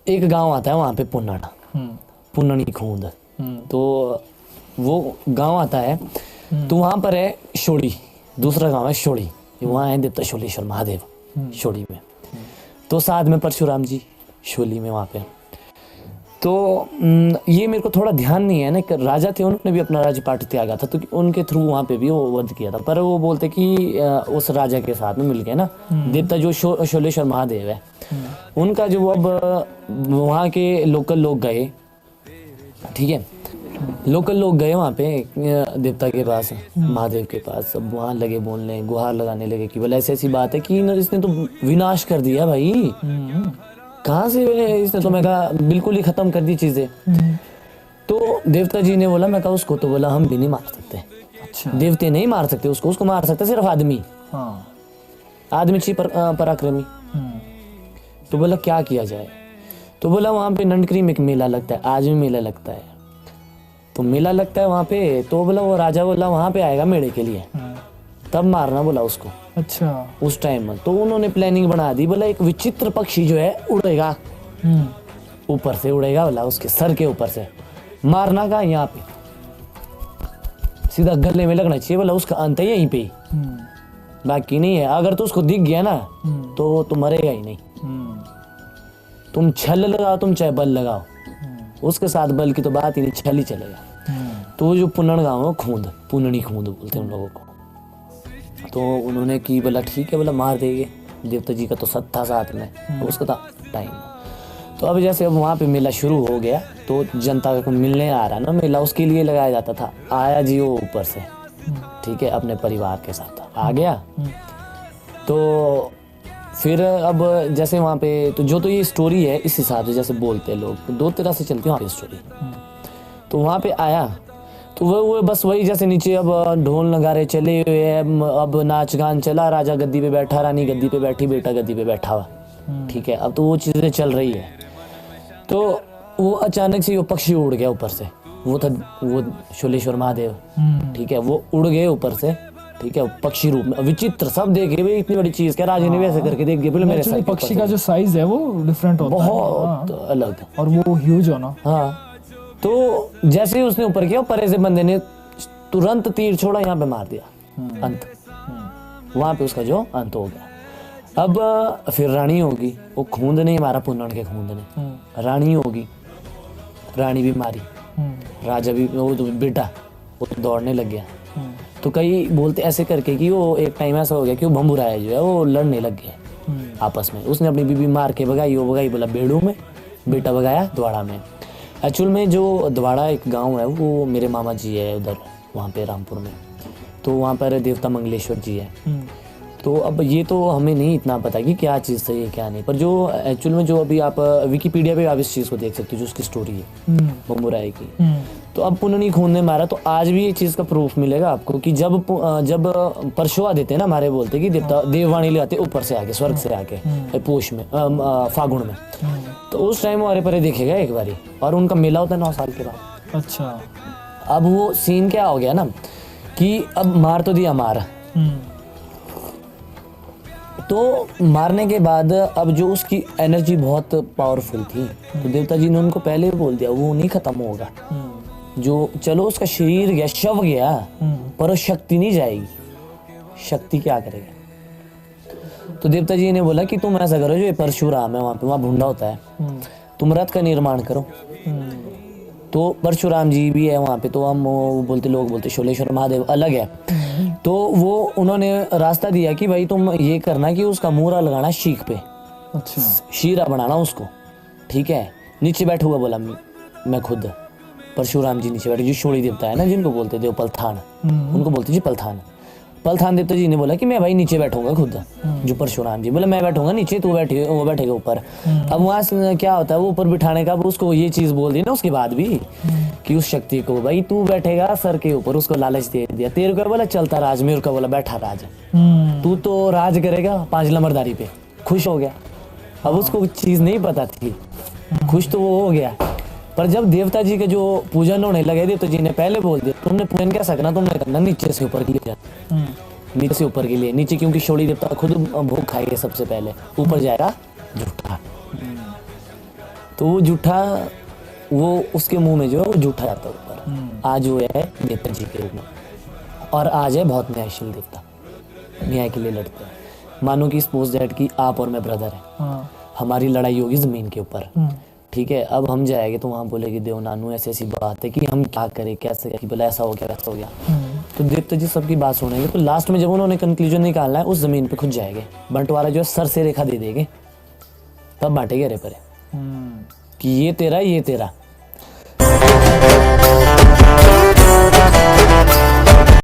एक गांव आता है वहाँ पे पुन्नड़, पुन्ननी खूंद, तो वो गांव आता है। तो वहाँ पर है शोड़ी, दूसरा गांव है शोड़ी, वहाँ है देवता शोलेश्वर महादेव शोड़ी में। तो साथ में परशुराम जी शोली में वहाँ पे। तो ये मेरे को थोड़ा ध्यान नहीं है ना, एक राजा थे उन्होंने भी अपना राज्यपाट त्यागा था, तो उनके थ्रू वहाँ पे भी वो वध किया था। पर वो बोलते कि उस राजा के साथ में मिल गए ना देवता जो शोलेश्वर महादेव है, उनका जो अब वहाँ के लोकल लोग गए, ठीक है, लोकल लोग गए वहाँ पे देवता के पास, महादेव के पास, सब वहाँ लगे बोलने, गुहार लगाने लगे कि बोले ऐसी ऐसी बात है कि इसने तो विनाश कर दिया भाई, कहाँ से इसने, तो मैं कहा बिल्कुल ही खत्म कर दी चीजें। तो देवता जी ने बोला, मैं कहा उसको तो बोला हम भी नहीं मार सकते। अच्छा। देवते नहीं मार सकते उसको, उसको मार सकते सिर्फ आदमी। हाँ। आदमी ची पराक्रमी। तो बोला क्या किया जाए, तो बोला वहाँ पे नंडकरी में एक मेला लगता है, आज भी मेला लगता है, तो मेला लगता है वहाँ पे, तो बोला वो राजा बोला वहाँ पे आएगा मेले के लिए, तब मारना बोला उसको। अच्छा। उस टाइम में तो उन्होंने प्लानिंग बना दी, बोला एक विचित्र पक्षी जो है उड़ेगा, ऊपर से उड़ेगा बोला, उसके सर के ऊपर से मारना का यहाँ पे सीधा गले में लगना चाहिए, बोला उसका अंत है यहीं पे, बाकी नहीं है। अगर तो उसको दिख गया ना तो तुम मरेगा ही नहीं, तुम छल लगाओ, तुम चाहे बल लगाओ, उसके साथ बल की तो बात ही नहीं, छल ही चलेगा। तो वो जो पुन्नड़ गाँव है खूंद, पुन्ननी खूंद बोलते हैं उन लोगों को। तो उन्होंने की बोला ठीक है, बोला मार देंगे, देवता जी का तो सत्ता साथ में, उसका था टाइम। तो अब जैसे अब वहाँ पे मेला शुरू हो गया, तो जनता को मिलने आ रहा ना मेला, उसके लिए लगाया जाता था। आया जी वो ऊपर से, ठीक है, अपने परिवार के साथ आ गया। तो फिर अब जैसे वहाँ पे तो जो तो ये स्टोरी है इस हिसाब से जैसे बोलते हैं लोग, तो दो तरह से चलती है वहाँ पे स्टोरी। तो वहाँ पे आया तो वो बस वही जैसे नीचे अब ढोल नगारे चले हुए हैं, अब नाच गान चला, राजा गद्दी पे बैठा, रानी गद्दी पे बैठी, बेटा गद्दी पे बैठा हुआ, ठीक है, अब तो वो चीज़ें चल रही है। तो वो अचानक से वो पक्षी उड़ गया ऊपर से, वो था वो शोलेश्वर महादेव, ठीक है, वो उड़ गए ऊपर से, ठीक है, पक्षी रूप में, विचित्र, सब देखे भाई इतनी बड़ी चीज क्या, राजा ने भी ऐसे करके देख गए, मेरे साथ पक्षी का जो साइज है वो डिफरेंट होता है, बहुत अलग, और वो ह्यूज होना। हाँ। तो जैसे ही उसने ऊपर किया, परे से बंदे ने तुरंत तीर छोड़ा, यहाँ पे मार दिया, अंत, वहां पे उसका जो अंत हो गया। अब फिर रानी होगी, वो खूंद नहीं मारा पुन्नड़ के खूंद ने, रानी होगी, रानी भी मारी, राजा भी, वो तो बेटा वो तो दौड़ने लग गया। तो कई बोलते ऐसे करके कि वो एक टाइम ऐसा हो गया कि वो भंबुराया जो है वो लड़ने लग गए आपस में, उसने अपनी बीबी मार के भगाई, वो भगाई बोला बेड़ू में, बेटा भगाया द्वाड़ा में। एक्चुअल में जो द्वाड़ा एक गांव है वो मेरे मामा जी है उधर, वहाँ पे रामपुर में, तो वहाँ पर देवता मंगलेश्वर जी है। तो अब ये तो हमें नहीं इतना पता कि क्या चीज़ सही है क्या नहीं, पर जो एक्चुअल में जो अभी आप विकिपीडिया पे आप इस चीज़ को देख सकते हो जो उसकी स्टोरी है बम्बुराई की। तो अब पुन्ननी खूंद ने मारा, तो आज भी ये चीज़ का प्रूफ मिलेगा आपको कि जब परशुआ देते हैं ना, हमारे बोलते कि देवता देववाणी ले आते ऊपर से आके, स्वर्ग से आके, पोष में, फागुन में, तो उस टाइम वो अरे परे देखेगा एक बारी, और उनका मेला होता है 9 साल के बाद। अच्छा। अब वो सीन क्या हो गया ना कि अब मार तो दिया मार, तो मारने के बाद अब जो उसकी एनर्जी बहुत पावरफुल थी, तो देवता जी ने उनको पहले भी बोल दिया वो नहीं खत्म होगा, जो चलो उसका शरीर गया, शव गया, पर वो शक्ति नहीं जाएगी, शक्ति क्या करेगा। तो देवता जी ने बोला कि तुम ऐसा करो, जो ये परशुराम है वहाँ पे, वहाँ भुंडा होता है, तुम रथ का निर्माण करो। तो परशुराम जी भी है वहाँ पे, तो हम बोलते, लोग बोलते शोलेश्वर महादेव अलग है। तो वो उन्होंने रास्ता दिया कि भाई तुम ये करना कि उसका मूरा लगाना शीख पे, अच्छा, शीरा बनाना उसको, ठीक है, नीचे बैठूंगा बोला मैं खुद, परशुराम जी नीचे बैठे, जो शोड़ी देवता है ना जिनको बोलते थे पलथान, उनको बोलते जी पलथान। पलथान देवता जी ने बोला कि मैं भाई नीचे बैठूंगा खुद, जो परशुराम जी बोला मैं बैठूंगा नीचे, तू बैठे, वो बैठेगा ऊपर। अब वहां से क्या होता है, वो ऊपर बिठाने का, अब उसको ये चीज बोल दी ना उसके बाद भी कि उस शक्ति को भाई तू बैठेगा सर के ऊपर, उसको लालच दे दिया, तेरे को बोला चलता राज, मेरे को बोला बैठा राज, तू तो राज करेगा 5 नंबरदारी पे। खुश हो गया, अब उसको चीज नहीं पता थी, खुश तो वो हो गया। पर जब देवता जी के जो पूजन होने लगे, देवता जी ने पहले बोल दिया तुमने पूजन कैसा करना, तुमने करना नीचे से ऊपर के लिए, नीचे से ऊपर के लिए, नीचे क्योंकि शोड़ी देवता खुद भोग खाएंगे सबसे पहले, ऊपर जाएगा झूठा। तो वो जूठा, वो उसके मुंह में जो है वो जूठा जाता है ऊपर। आज वो है देवता जी के रूप में, और आज है बहुत न्यायशील देवता, न्याय के लिए लड़ते हैं। मानो कि सपोज दैट कि आप और मैं ब्रदर हैं, हाँ, हमारी लड़ाई होगी ज़मीन के ऊपर, ठीक है। अब हम जाएंगे तो वहाँ बोलेगी देव नानू ऐसी ऐसी बात है कि हम क्या करें, कैसे, कि बोला ऐसा हो गया वैसा हो गया। तो देवता जी सबकी बात सुनेंगे, तो लास्ट में जब उन्होंने कंक्लूजन निकालना है उस ज़मीन पे खुद जाएंगे, बंटवारा जो है सर से रेखा दे देंगे, तब बांटेंगे अरे परे कि ये तेरा, ये तेरा।